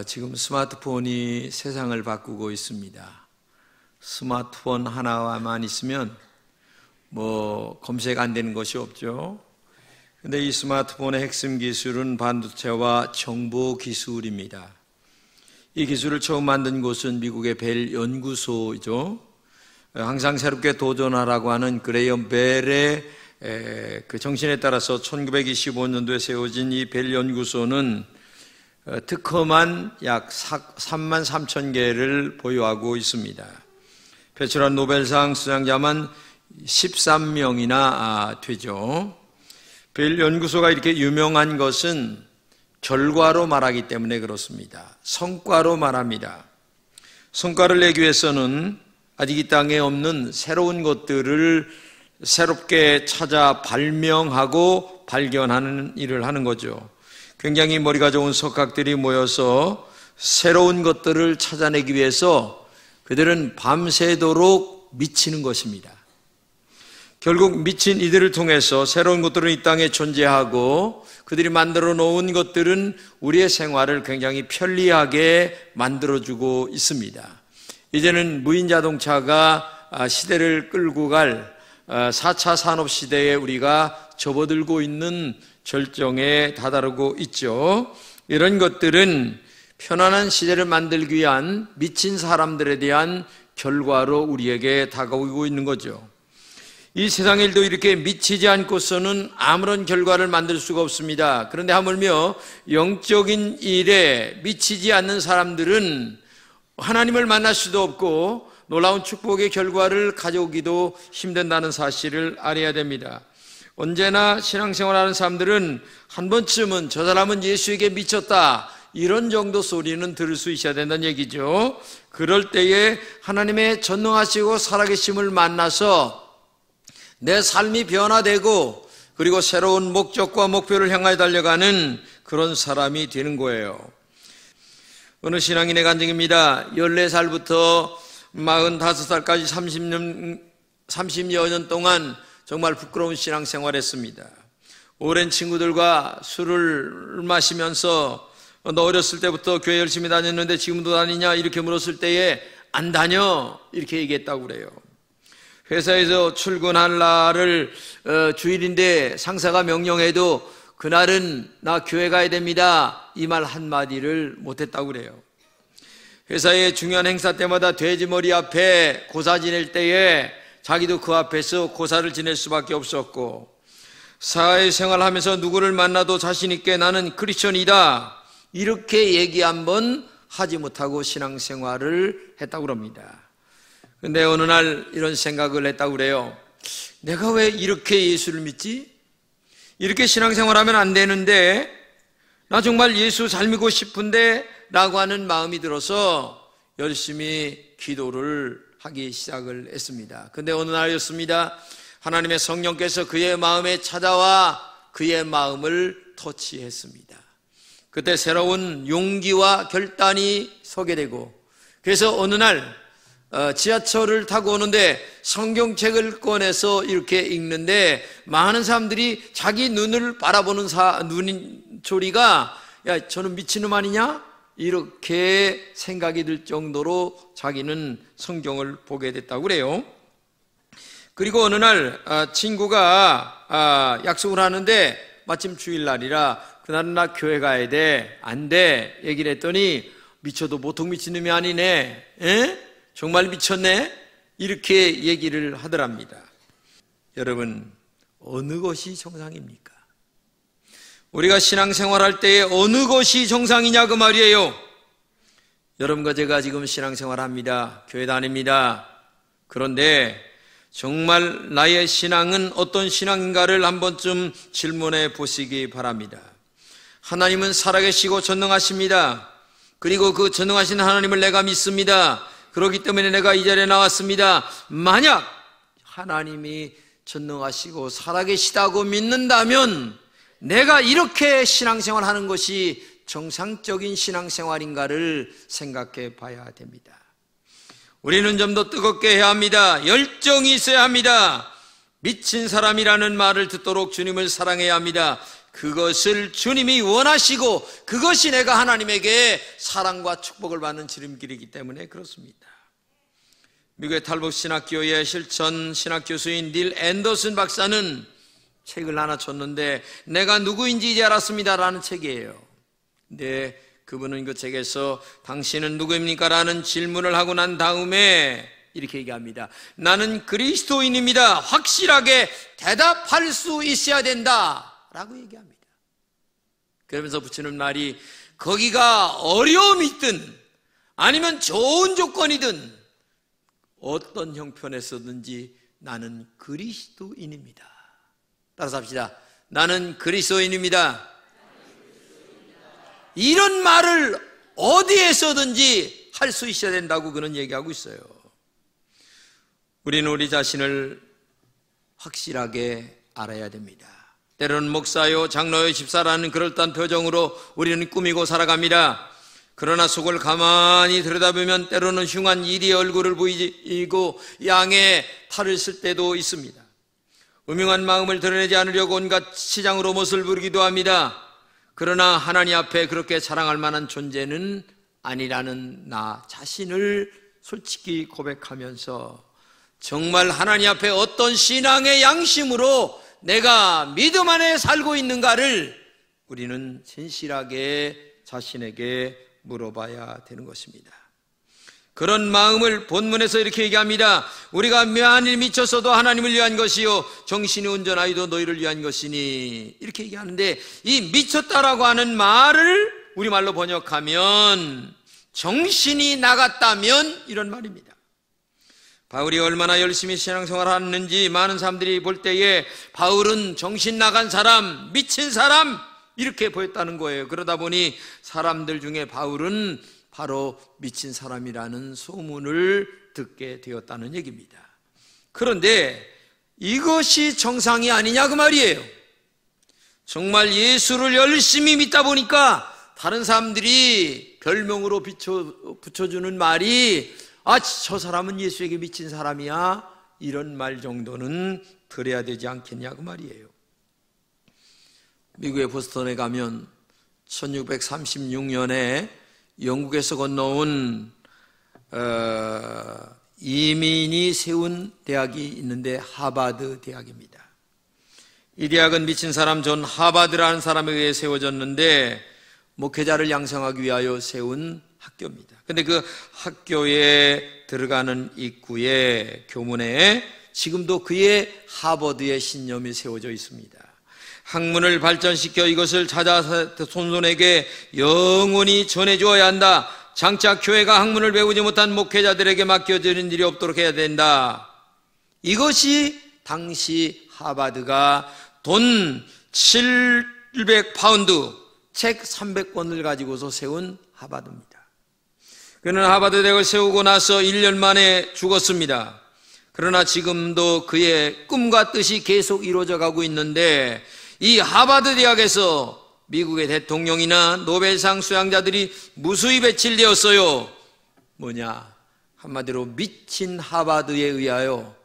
지금 스마트폰이 세상을 바꾸고 있습니다. 스마트폰 하나만 있으면 검색 안 되는 것이 없죠. 근데 이 스마트폰의 핵심 기술은 반도체와 정보 기술입니다. 이 기술을 처음 만든 곳은 미국의 벨 연구소이죠. 항상 새롭게 도전하라고 하는 그레이엄 벨의 그 정신에 따라서 1925년도에 세워진 이 벨 연구소는 특허만 약 3만 3천 개를 보유하고 있습니다. 배출한 노벨상 수상자만 13명이나 되죠. 벨 연구소가 이렇게 유명한 것은 결과로 말하기 때문에 그렇습니다. 성과로 말합니다. 성과를 내기 위해서는 아직 이 땅에 없는 새로운 것들을 새롭게 찾아 발명하고 발견하는 일을 하는 거죠. 굉장히 머리가 좋은 석학들이 모여서 새로운 것들을 찾아내기 위해서 그들은 밤새도록 미치는 것입니다. 결국 미친 이들을 통해서 새로운 것들은 이 땅에 존재하고 그들이 만들어 놓은 것들은 우리의 생활을 굉장히 편리하게 만들어주고 있습니다. 이제는 무인 자동차가 시대를 끌고 갈 4차 산업시대에 우리가 접어들고 있는 절정에 다다르고 있죠. 이런 것들은 편안한 시대를 만들기 위한 미친 사람들에 대한 결과로 우리에게 다가오고 있는 거죠. 이 세상의 일도 이렇게 미치지 않고서는 아무런 결과를 만들 수가 없습니다. 그런데 하물며 영적인 일에 미치지 않는 사람들은 하나님을 만날 수도 없고 놀라운 축복의 결과를 가져오기도 힘든다는 사실을 알아야 됩니다. 언제나 신앙생활하는 사람들은 한 번쯤은 저 사람은 예수에게 미쳤다 이런 정도 소리는 들을 수 있어야 된다는 얘기죠. 그럴 때에 하나님의 전능하시고 살아계심을 만나서 내 삶이 변화되고 그리고 새로운 목적과 목표를 향하여 달려가는 그런 사람이 되는 거예요. 어느 신앙인의 간증입니다. 14살부터 45살까지 30여 년 동안 정말 부끄러운 신앙생활을 했습니다. 오랜 친구들과 술을 마시면서 너 어렸을 때부터 교회 열심히 다녔는데 지금도 다니냐 이렇게 물었을 때에 안 다녀 이렇게 얘기했다고 그래요. 회사에서 출근할 날을 주일인데 상사가 명령해도 그날은 나 교회 가야 됩니다 이 말 한마디를 못했다고 그래요. 회사의 중요한 행사 때마다 돼지머리 앞에 고사 지낼 때에 자기도 그 앞에서 고사를 지낼 수밖에 없었고 사회생활하면서 누구를 만나도 자신 있게 나는 크리스천이다 이렇게 얘기 한번 하지 못하고 신앙생활을 했다고 합니다. 근데 어느 날 이런 생각을 했다고 그래요. 내가 왜 이렇게 예수를 믿지? 이렇게 신앙생활하면 안 되는데 나 정말 예수 잘 믿고 싶은데 라고 하는 마음이 들어서 열심히 기도를 하기 시작을 했습니다. 근데 어느 날이었습니다. 하나님의 성령께서 그의 마음에 찾아와 그의 마음을 터치했습니다. 그때 새로운 용기와 결단이 서게 되고 그래서 어느 날 지하철을 타고 오는데 성경책을 꺼내서 이렇게 읽는데 많은 사람들이 자기 눈을 바라보는 소리가 야 저는 미친놈 아니냐? 이렇게 생각이 들 정도로 자기는 성경을 보게 됐다고 그래요. 그리고 어느 날 친구가 약속을 하는데 마침 주일날이라 그날은 나 교회 가야 돼. 안 돼. 얘기를 했더니 미쳐도 보통 미친놈이 아니네. 에? 정말 미쳤네? 이렇게 얘기를 하더랍니다. 여러분 어느 것이 정상입니까? 우리가 신앙생활할 때에 어느 것이 정상이냐 그 말이에요. 여러분과 제가 지금 신앙생활합니다. 교회 다닙니다. 그런데 정말 나의 신앙은 어떤 신앙인가를 한 번쯤 질문해 보시기 바랍니다. 하나님은 살아계시고 전능하십니다. 그리고 그 전능하신 하나님을 내가 믿습니다. 그렇기 때문에 내가 이 자리에 나왔습니다. 만약 하나님이 전능하시고 살아계시다고 믿는다면 내가 이렇게 신앙생활 하는 것이 정상적인 신앙생활인가를 생각해 봐야 됩니다. 우리는 좀 더 뜨겁게 해야 합니다. 열정이 있어야 합니다. 미친 사람이라는 말을 듣도록 주님을 사랑해야 합니다. 그것을 주님이 원하시고 그것이 내가 하나님에게 사랑과 축복을 받는 지름길이기 때문에 그렇습니다. 미국의 탈북 신학교의 실천 신학 교수인 닐 앤더슨 박사는 책을 하나 줬는데 내가 누구인지 이제 알았습니다 라는 책이에요. 근데 그분은 그 책에서 당신은 누구입니까? 라는 질문을 하고 난 다음에 이렇게 얘기합니다. 나는 그리스도인입니다. 확실하게 대답할 수 있어야 된다 라고 얘기합니다. 그러면서 붙이는 말이 거기가 어려움이 있든 아니면 좋은 조건이든 어떤 형편에서든지 나는 그리스도인입니다. 따라서 합시다. 나는 그리스도인입니다. 이런 말을 어디에서든지 할 수 있어야 된다고 그는 얘기하고 있어요. 우리는 우리 자신을 확실하게 알아야 됩니다. 때로는 목사요, 장로요, 집사라는 그럴듯한 표정으로 우리는 꾸미고 살아갑니다. 그러나 속을 가만히 들여다보면 때로는 흉한 이리의 얼굴을 보이고 양의 탈을 쓸 때도 있습니다. 음흉한 마음을 드러내지 않으려고 온갖 치장으로 못을 부리기도 합니다. 그러나 하나님 앞에 그렇게 자랑할 만한 존재는 아니라는 나 자신을 솔직히 고백하면서 정말 하나님 앞에 어떤 신앙의 양심으로 내가 믿음 안에 살고 있는가를 우리는 진실하게 자신에게 물어봐야 되는 것입니다. 그런 마음을 본문에서 이렇게 얘기합니다. 우리가 만일 미쳤어도 하나님을 위한 것이요 정신이 온전하여도 너희를 위한 것이니 이렇게 얘기하는데 이 미쳤다라고 하는 말을 우리말로 번역하면 정신이 나갔다면 이런 말입니다. 바울이 얼마나 열심히 신앙생활을 하는지 많은 사람들이 볼 때에 바울은 정신 나간 사람, 미친 사람 이렇게 보였다는 거예요. 그러다 보니 사람들 중에 바울은 바로 미친 사람이라는 소문을 듣게 되었다는 얘기입니다. 그런데 이것이 정상이 아니냐 그 말이에요. 정말 예수를 열심히 믿다 보니까 다른 사람들이 별명으로 붙여주는 말이 저 사람은 예수에게 미친 사람이야 이런 말 정도는 들어야 되지 않겠냐 그 말이에요. 미국의 보스턴에 가면 1636년에 영국에서 건너온 이민이 세운 대학이 있는데 하버드 대학입니다. 이 대학은 미친 사람 존 하버드라는 사람에 의해 세워졌는데 목회자를 양성하기 위하여 세운 학교입니다. 근데 그 학교에 들어가는 입구에 교문에 지금도 그의 하버드의 신념이 세워져 있습니다. 학문을 발전시켜 이것을 찾아 손손에게 영원히 전해주어야 한다. 장차 교회가 학문을 배우지 못한 목회자들에게 맡겨지는 일이 없도록 해야 된다. 이것이 당시 하버드가 돈 700파운드 책 300권을 가지고서 세운 하버드입니다. 그는 하버드 대학을 세우고 나서 1년 만에 죽었습니다. 그러나 지금도 그의 꿈과 뜻이 계속 이루어져 가고 있는데 이 하버드 대학에서 미국의 대통령이나 노벨상 수상자들이 무수히 배출되었어요. 뭐냐? 한마디로 미친 하버드에 의하여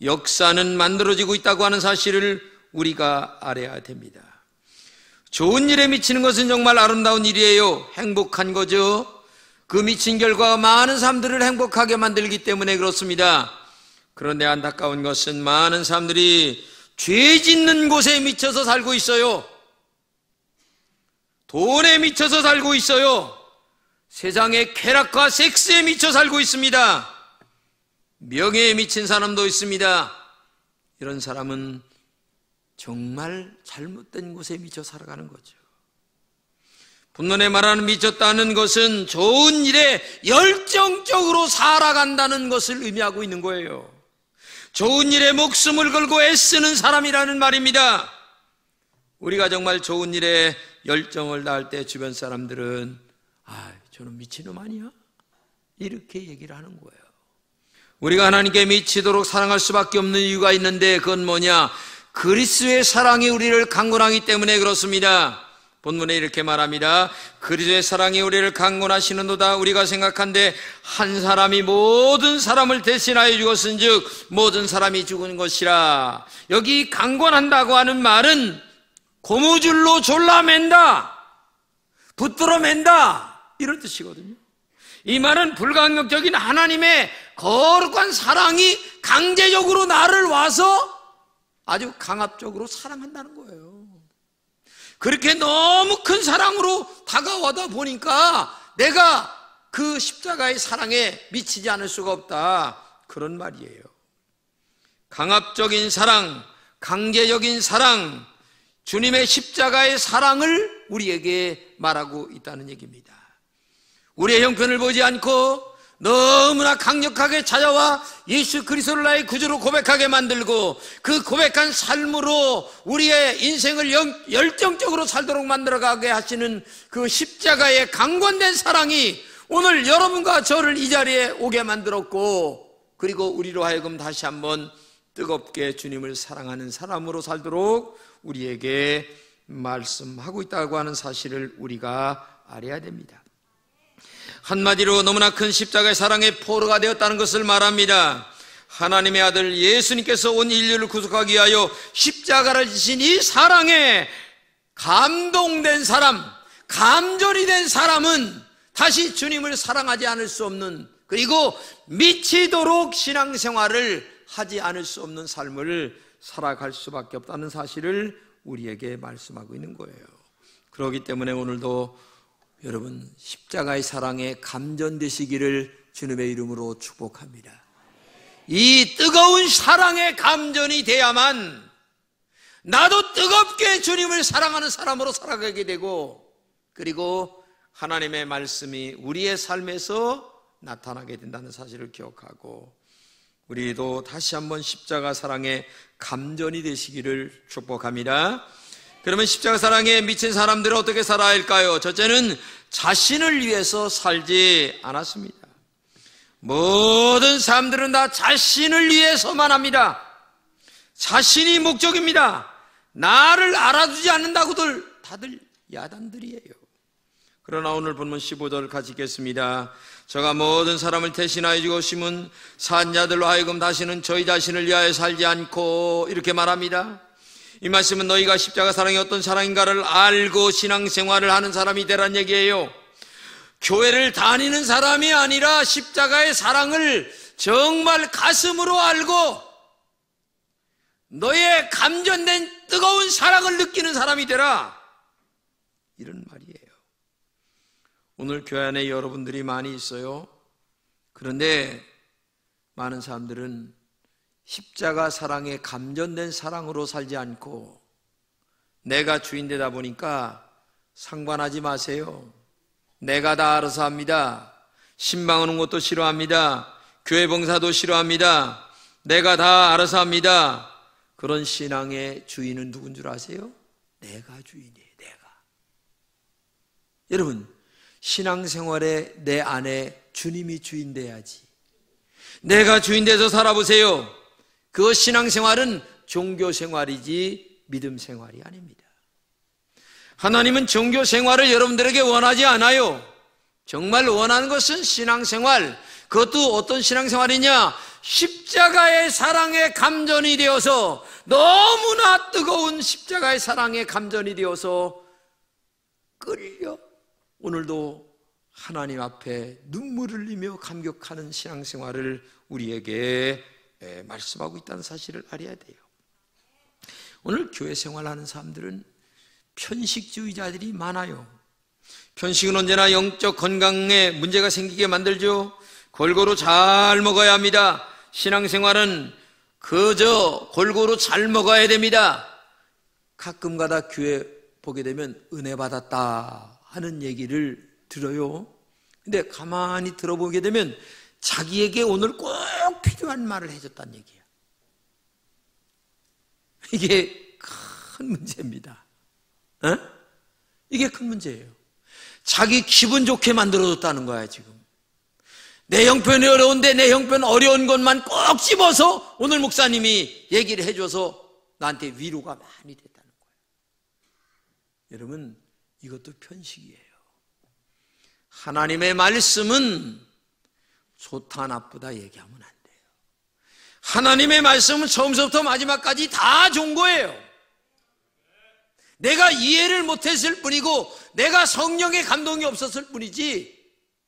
역사는 만들어지고 있다고 하는 사실을 우리가 알아야 됩니다. 좋은 일에 미치는 것은 정말 아름다운 일이에요. 행복한 거죠. 그 미친 결과가 많은 사람들을 행복하게 만들기 때문에 그렇습니다. 그런데 안타까운 것은 많은 사람들이 죄 짓는 곳에 미쳐서 살고 있어요. 돈에 미쳐서 살고 있어요. 세상의 쾌락과 섹스에 미쳐 살고 있습니다. 명예에 미친 사람도 있습니다. 이런 사람은 정말 잘못된 곳에 미쳐 살아가는 거죠. 본문에 말하는 미쳤다는 것은 좋은 일에 열정적으로 살아간다는 것을 의미하고 있는 거예요. 좋은 일에 목숨을 걸고 애쓰는 사람이라는 말입니다. 우리가 정말 좋은 일에 열정을 다할 때 주변 사람들은 저는 미친놈 아니야? 이렇게 얘기를 하는 거예요. 우리가 하나님께 미치도록 사랑할 수밖에 없는 이유가 있는데 그건 뭐냐? 그리스도의 사랑이 우리를 강권하기 때문에 그렇습니다. 본문에 이렇게 말합니다. 그리스도의 사랑이 우리를 강권하시는도다. 우리가 생각한데 한 사람이 모든 사람을 대신하여 죽었은즉 모든 사람이 죽은 것이라. 여기 강권한다고 하는 말은 고무줄로 졸라맨다, 붙들어 맨다, 이런 뜻이거든요. 이 말은 불가항력적인 하나님의 거룩한 사랑이 강제적으로 나를 와서 아주 강압적으로 사랑한다는 거예요. 그렇게 너무 큰 사랑으로 다가와다 보니까 내가 그 십자가의 사랑에 미치지 않을 수가 없다, 그런 말이에요. 강압적인 사랑, 강제적인 사랑, 주님의 십자가의 사랑을 우리에게 말하고 있다는 얘기입니다. 우리의 형편을 보지 않고 너무나 강력하게 찾아와 예수 그리스도를 나의 구주로 고백하게 만들고 그 고백한 삶으로 우리의 인생을 열정적으로 살도록 만들어가게 하시는 그 십자가의 강권된 사랑이 오늘 여러분과 저를 이 자리에 오게 만들었고, 그리고 우리로 하여금 다시 한번 뜨겁게 주님을 사랑하는 사람으로 살도록 우리에게 말씀하고 있다고 하는 사실을 우리가 알아야 됩니다. 한마디로 너무나 큰 십자가의 사랑의 포로가 되었다는 것을 말합니다. 하나님의 아들 예수님께서 온 인류를 구속하기 위하여 십자가를 지신 이 사랑에 감동된 사람, 감전이 된 사람은 다시 주님을 사랑하지 않을 수 없는, 그리고 미치도록 신앙생활을 하지 않을 수 없는 삶을 살아갈 수밖에 없다는 사실을 우리에게 말씀하고 있는 거예요. 그렇기 때문에 오늘도 여러분 십자가의 사랑에 감전되시기를 주님의 이름으로 축복합니다. 이 뜨거운 사랑의 감전이 돼야만 나도 뜨겁게 주님을 사랑하는 사람으로 살아가게 되고, 그리고 하나님의 말씀이 우리의 삶에서 나타나게 된다는 사실을 기억하고, 우리도 다시 한번 십자가 사랑에 감전이 되시기를 축복합니다. 그러면 십자가 사랑에 미친 사람들은 어떻게 살아야 할까요? 첫째는 자신을 위해서 살지 않았습니다. 모든 사람들은 다 자신을 위해서만 합니다. 자신이 목적입니다. 나를 알아주지 않는다고들 다들 야단들이에요. 그러나 오늘 본문 15절 같이 읽겠습니다. 저가 모든 사람을 대신하여 주고 심은 산자들로 하여금 다시는 저희 자신을 위하여 살지 않고, 이렇게 말합니다. 이 말씀은 너희가 십자가 사랑이 어떤 사랑인가를 알고 신앙생활을 하는 사람이 되란 얘기예요. 교회를 다니는 사람이 아니라 십자가의 사랑을 정말 가슴으로 알고 너의 감전된 뜨거운 사랑을 느끼는 사람이 되라, 이런 말이에요. 오늘 교회 안에 여러분들이 많이 있어요. 그런데 많은 사람들은 십자가 사랑에 감전된 사랑으로 살지 않고 내가 주인 되다 보니까 상관하지 마세요. 내가 다 알아서 합니다. 신방 오는 것도 싫어합니다. 교회 봉사도 싫어합니다. 내가 다 알아서 합니다. 그런 신앙의 주인은 누군 줄 아세요? 내가 주인이에요. 내가. 여러분, 신앙생활에 내 안에 주님이 주인 돼야지. 내가 주인 돼서 살아보세요. 그 신앙생활은 종교생활이지 믿음생활이 아닙니다. 하나님은 종교생활을 여러분들에게 원하지 않아요. 정말 원하는 것은 신앙생활. 그것도 어떤 신앙생활이냐? 십자가의 사랑에 감전이 되어서, 너무나 뜨거운 십자가의 사랑에 감전이 되어서 끌려 오늘도 하나님 앞에 눈물을 흘리며 감격하는 신앙생활을 우리에게 말씀하고 있다는 사실을 알아야 돼요. 오늘 교회 생활하는 사람들은 편식주의자들이 많아요. 편식은 언제나 영적 건강에 문제가 생기게 만들죠. 골고루 잘 먹어야 합니다. 신앙생활은 그저 골고루 잘 먹어야 됩니다. 가끔가다 교회 보게 되면 은혜 받았다 하는 얘기를 들어요. 근데 가만히 들어보게 되면 자기에게 오늘 꼭 필요한 말을 해줬다는 얘기야. 이게 큰 문제입니다. 이게 큰 문제예요. 자기 기분 좋게 만들어줬다는 거야. 지금 내 형편이 어려운데 내 형편 어려운 것만 꼭 집어서 오늘 목사님이 얘기를 해줘서 나한테 위로가 많이 됐다는 거예요. 여러분, 이것도 편식이에요. 하나님의 말씀은 좋다 나쁘다 얘기하면 안 돼요. 하나님의 말씀은 처음부터 마지막까지 다 좋은 거예요. 내가 이해를 못했을 뿐이고 내가 성령의 감동이 없었을 뿐이지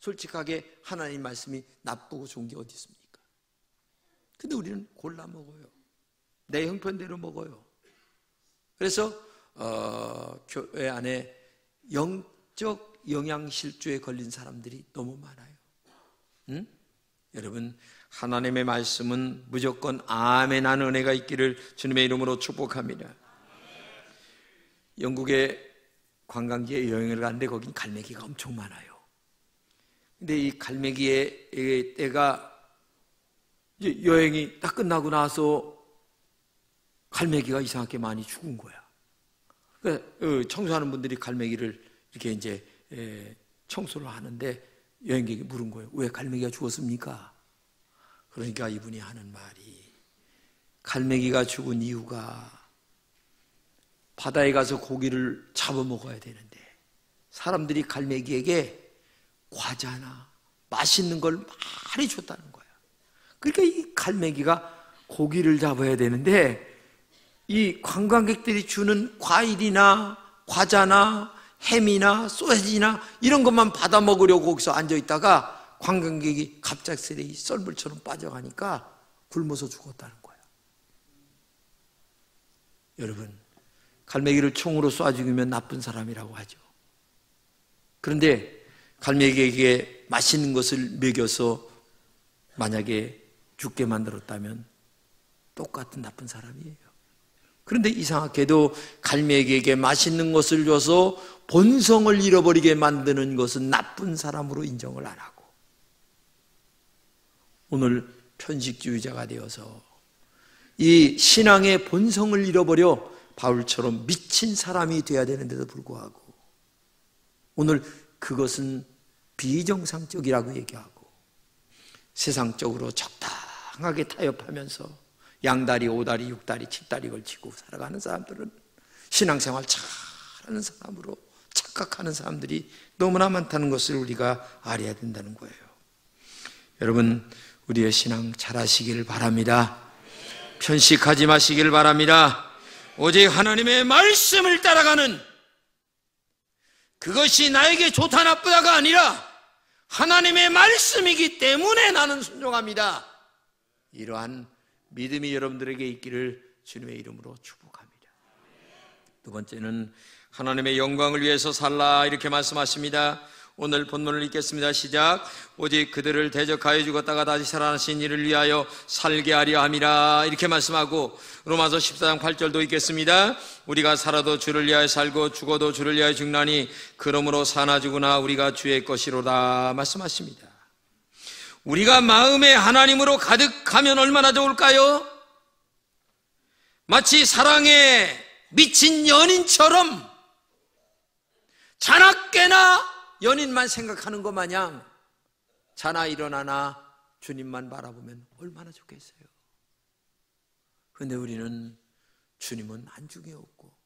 솔직하게 하나님 말씀이 나쁘고 좋은 게 어디 있습니까? 근데 우리는 골라 먹어요. 내 형편대로 먹어요. 그래서 교회 안에 영적 영양실조에 걸린 사람들이 너무 많아요. 응? 여러분, 하나님의 말씀은 무조건 아멘한 은혜가 있기를 주님의 이름으로 축복합니다. 영국의 관광지에 여행을 갔는데 거긴 갈매기가 엄청 많아요. 근데 이 갈매기의 때가 이제 여행이 딱 끝나고 나서 갈매기가 이상하게 많이 죽은 거야. 그러니까 청소하는 분들이 갈매기를 이렇게 이제 청소를 하는데 여행객이 물은 거예요. 왜 갈매기가 죽었습니까? 그러니까 이분이 하는 말이, 갈매기가 죽은 이유가 바다에 가서 고기를 잡아먹어야 되는데 사람들이 갈매기에게 과자나 맛있는 걸 많이 줬다는 거야. 그러니까 이 갈매기가 고기를 잡아야 되는데 이 관광객들이 주는 과일이나 과자나 햄이나 소세지나 이런 것만 받아 먹으려고 거기서 앉아있다가 관광객이 갑작스레 썰물처럼 빠져가니까 굶어서 죽었다는 거야. 여러분, 갈매기를 총으로 쏴 죽이면 나쁜 사람이라고 하죠. 그런데 갈매기에게 맛있는 것을 먹여서 만약에 죽게 만들었다면 똑같은 나쁜 사람이에요. 그런데 이상하게도 갈매기에게 맛있는 것을 줘서 본성을 잃어버리게 만드는 것은 나쁜 사람으로 인정을 안 하고, 오늘 편식주의자가 되어서 이 신앙의 본성을 잃어버려 바울처럼 미친 사람이 되어야 되는데도 불구하고 오늘 그것은 비정상적이라고 얘기하고 세상적으로 적당하게 타협하면서 양다리, 오다리, 육다리, 칠다리 걸치고 살아가는 사람들은 신앙생활 잘하는 사람으로 착각하는 사람들이 너무나 많다는 것을 우리가 알아야 된다는 거예요. 여러분, 우리의 신앙 잘하시길 바랍니다. 편식하지 마시길 바랍니다. 오직 하나님의 말씀을 따라가는, 그것이 나에게 좋다 나쁘다가 아니라 하나님의 말씀이기 때문에 나는 순종합니다. 이러한 믿음이 여러분들에게 있기를 주님의 이름으로 축복합니다. 두 번째는 하나님의 영광을 위해서 살라, 이렇게 말씀하십니다. 오늘 본문을 읽겠습니다. 시작. 오직 그들을 대적하여 죽었다가 다시 살아나신 이를 위하여 살게 하려 함이라, 이렇게 말씀하고 로마서 14장 8절도 읽겠습니다. 우리가 살아도 주를 위하여 살고 죽어도 주를 위하여 죽나니 그러므로 사나 죽으나 우리가 주의 것이로다, 말씀하십니다. 우리가 마음에 하나님으로 가득하면 얼마나 좋을까요? 마치 사랑에 미친 연인처럼 자나깨나 연인만 생각하는 것 마냥 자나 일어나나 주님만 바라보면 얼마나 좋겠어요. 그런데 우리는 주님은 안중에 없고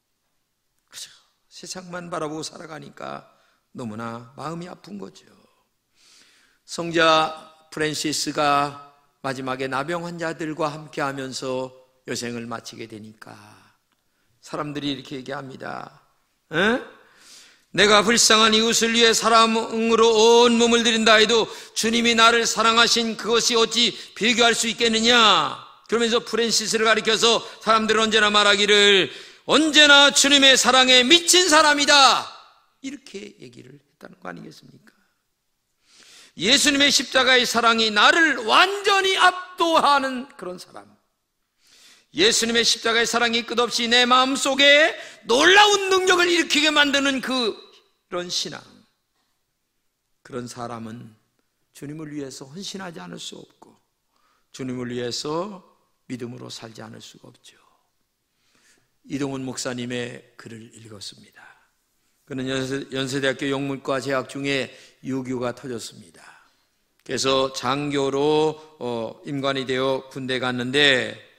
그죠? 세상만 바라보고 살아가니까 너무나 마음이 아픈 거죠. 성자 프랜시스가 마지막에 나병 환자들과 함께 하면서 여생을 마치게 되니까 사람들이 이렇게 얘기합니다. 내가 불쌍한 이웃을 위해 사랑으로 온 몸을 드린다 해도 주님이 나를 사랑하신 그것이 어찌 비교할 수 있겠느냐. 그러면서 프랜시스를 가리켜서 사람들은 언제나 말하기를 언제나 주님의 사랑에 미친 사람이다, 이렇게 얘기를 했다는 거 아니겠습니까? 예수님의 십자가의 사랑이 나를 완전히 압도하는 그런 사람, 예수님의 십자가의 사랑이 끝없이 내 마음속에 놀라운 능력을 일으키게 만드는 그런 신앙, 그런 사람은 주님을 위해서 헌신하지 않을 수 없고 주님을 위해서 믿음으로 살지 않을 수가 없죠. 이동훈 목사님의 글을 읽었습니다. 그는 연세대학교 영문과 재학 중에 유교가 터졌습니다. 그래서 장교로 임관이 되어 군대 갔는데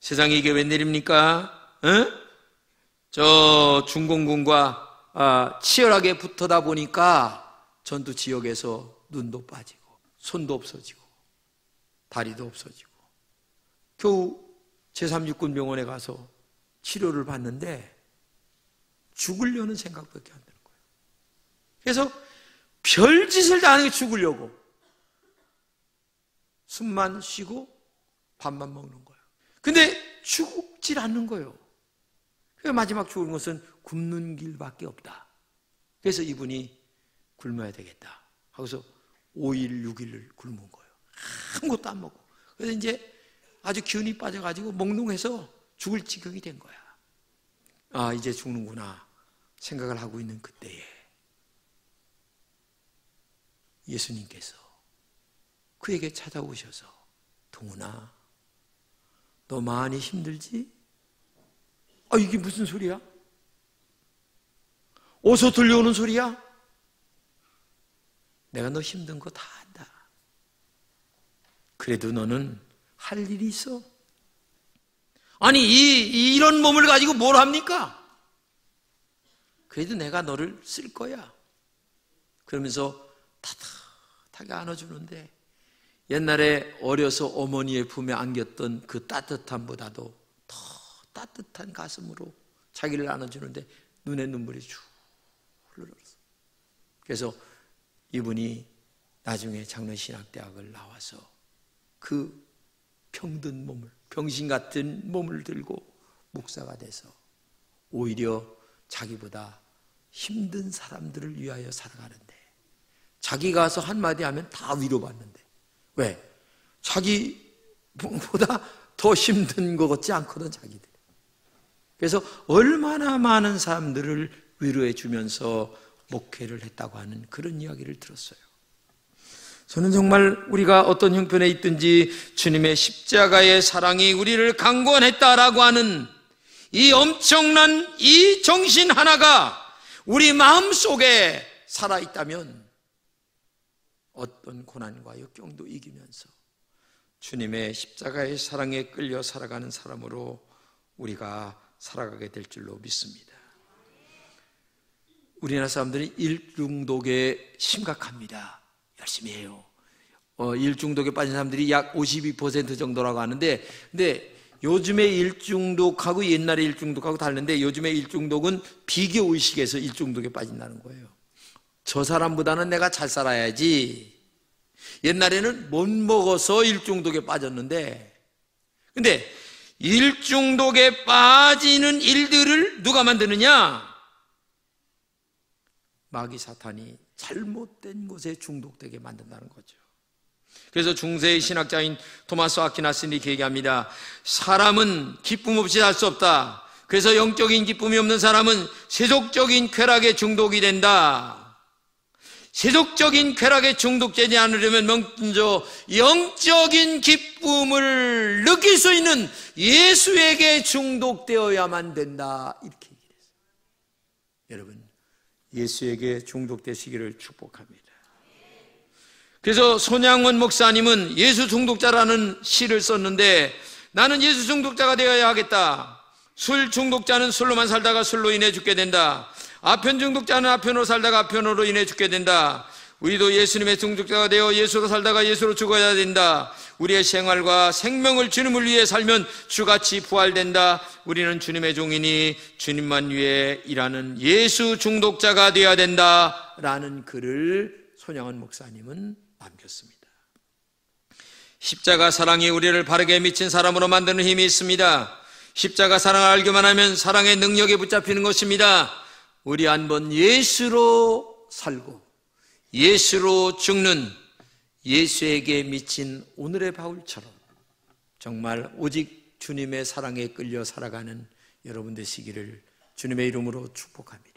세상에 이게 웬일입니까? 저 중공군과 치열하게 붙어다 보니까 전투 지역에서 눈도 빠지고 손도 없어지고 다리도 없어지고 겨우 제3육군 병원에 가서 치료를 받는데 죽으려는 생각밖에 안 드는 거예요. 그래서 별짓을 다 하는 게 죽으려고. 숨만 쉬고 밥만 먹는 거예요. 근데 죽질 않는 거예요. 그래서 마지막 죽은 것은 굶는 길밖에 없다. 그래서 이분이 굶어야 되겠다 하고서 5일 6일을 굶은 거예요. 아무것도 안 먹고. 그래서 이제 아주 기운이 빠져가지고 몽롱해서 죽을 지경이 된 거야. 아, 이제 죽는구나 생각을 하고 있는 그때에 예수님께서 그에게 찾아오셔서, 동훈아, 너 많이 힘들지? 아, 이게 무슨 소리야? 어디서 들려오는 소리야? 내가 너 힘든 거 다 안다. 그래도 너는 할 일이 있어. 아니, 이런 몸을 가지고 뭘 합니까? 그래도 내가 너를 쓸 거야. 그러면서 따뜻하게 안아주는데, 옛날에 어려서 어머니의 품에 안겼던 그 따뜻함보다도 더 따뜻한 가슴으로 자기를 안아주는데 눈에 눈물이 쭉 흘러들었어. 그래서 이분이 나중에 장로신학대학을 나와서 그 병든 몸을, 병신 같은 몸을 들고 목사가 돼서 오히려 자기보다 힘든 사람들을 위하여 살아가는데, 자기가 가서 한마디 하면 다 위로받는데, 왜? 자기보다 더 힘든 것 같지 않거든, 자기들. 그래서 얼마나 많은 사람들을 위로해 주면서 목회를 했다고 하는 그런 이야기를 들었어요. 저는 정말 우리가 어떤 형편에 있든지 주님의 십자가의 사랑이 우리를 강권했다라고 하는 이 엄청난 이 정신 하나가 우리 마음속에 살아있다면 어떤 고난과 역경도 이기면서 주님의 십자가의 사랑에 끌려 살아가는 사람으로 우리가 살아가게 될 줄로 믿습니다. 우리나라 사람들이 일중독에 심각합니다. 열심히 해요. 일중독에 빠진 사람들이 약 52% 정도라고 하는데, 근데 요즘의 일중독하고 옛날의 일중독하고 다른데, 요즘의 일중독은 비교의식에서 일중독에 빠진다는 거예요. 저 사람보다는 내가 잘 살아야지. 옛날에는 못 먹어서 일중독에 빠졌는데, 근데 일중독에 빠지는 일들을 누가 만드느냐? 마귀 사탄이 잘못된 것에 중독되게 만든다는 거죠. 그래서 중세의 신학자인 토마스 아퀴나스는 이렇게 얘기합니다. 사람은 기쁨 없이 살 수 없다. 그래서 영적인 기쁨이 없는 사람은 세속적인 쾌락에 중독이 된다. 세속적인 쾌락에 중독되지 않으려면 먼저 영적인 기쁨을 느낄 수 있는 예수에게 중독되어야만 된다. 이렇게 얘기를 했어요. 여러분, 예수에게 중독되시기를 축복합니다. 그래서 손양원 목사님은 예수 중독자라는 시를 썼는데, 나는 예수 중독자가 되어야 하겠다. 술 중독자는 술로만 살다가 술로 인해 죽게 된다. 아편 중독자는 아편으로 살다가 아편으로 인해 죽게 된다. 우리도 예수님의 중독자가 되어 예수로 살다가 예수로 죽어야 된다. 우리의 생활과 생명을 주님을 위해 살면 주같이 부활된다. 우리는 주님의 종이니 주님만 위해 일하는 예수 중독자가 되어야 된다. 라는 글을 손양원 목사님은 남겼습니다. 십자가 사랑이 우리를 바르게 미친 사람으로 만드는 힘이 있습니다. 십자가 사랑을 알기만 하면 사랑의 능력에 붙잡히는 것입니다. 우리 한번 예수로 살고 예수로 죽는 예수에게 미친 오늘의 바울처럼 정말 오직 주님의 사랑에 끌려 살아가는 여러분 되시기를 주님의 이름으로 축복합니다.